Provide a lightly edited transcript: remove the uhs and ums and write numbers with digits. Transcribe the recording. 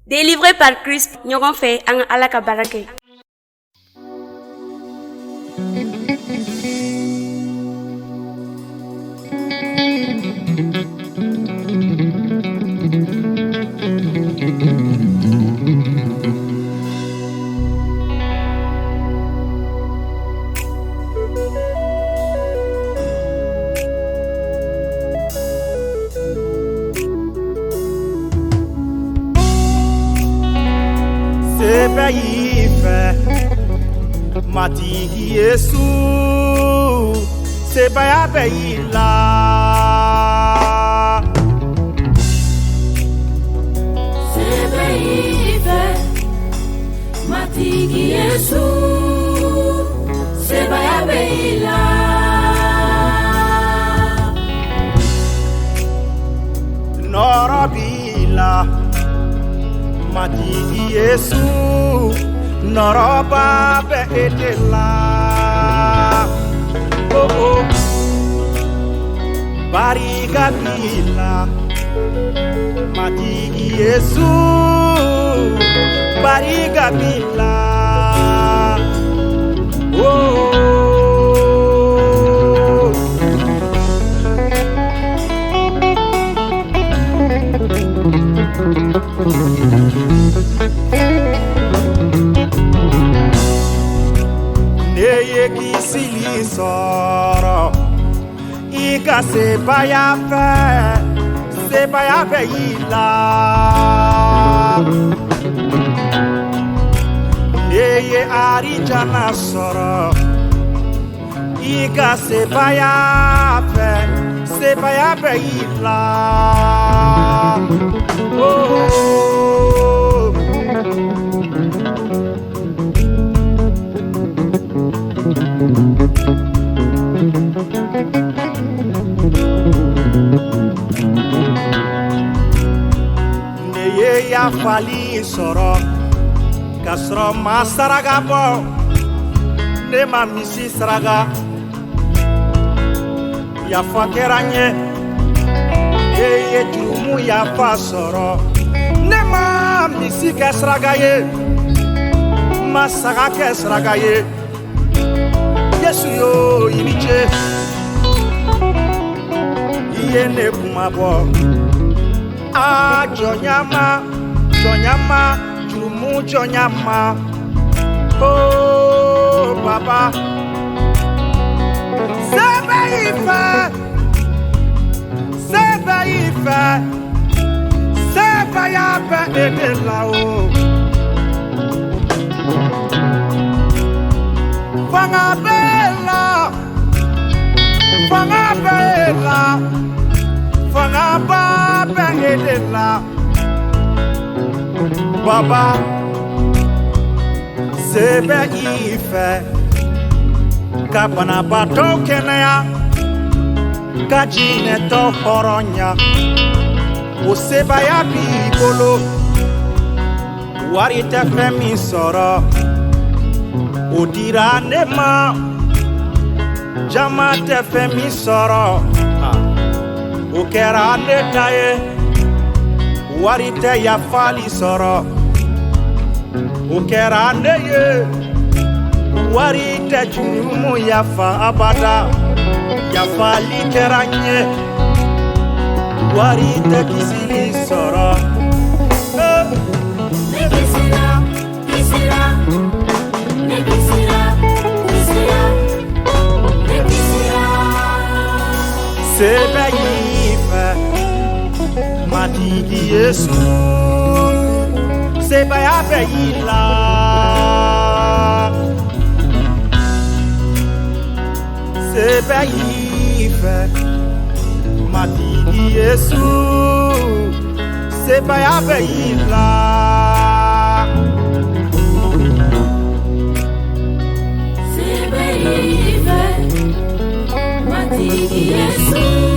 Délivré par Christ, ɲɔgɔn fɛ an ka Ala ka baara kɛ. Sebe ife mati Yesu sebe abe ila Sebe ife mati Yesu sebe abe ila norobila mati Yesu noroba be edela oh bariga bila mati Yesu bariga bila oh neye kisili soro ika sebaya fe ila neye arijana soro ika sebaya fe ila oh neye ya fali soro kasro masaraga bo ne ma misi saraga ya fakeranye neye jumu ya fa soro ne ma misi kasraga ye masaga kasraga ye Yesu yo iniche iye ne kumabo a jonyama jumu jonyama oh baba sebe ife ya be edela o Fanga ba edela Baba sebe ife kapana bato kenaya kajine to horonya o seba ya bibolo wari te femi soro odira nema jama te femi soro o kera ne taye wari te ya fali soro o kera ne ye wari te jumu ya fa abada ya fali keranye wari te kisili soro sebe ife mati Yesu sebe abe ila sebe ife mati Yesu sebe abe ila Sebe ife mati Yesu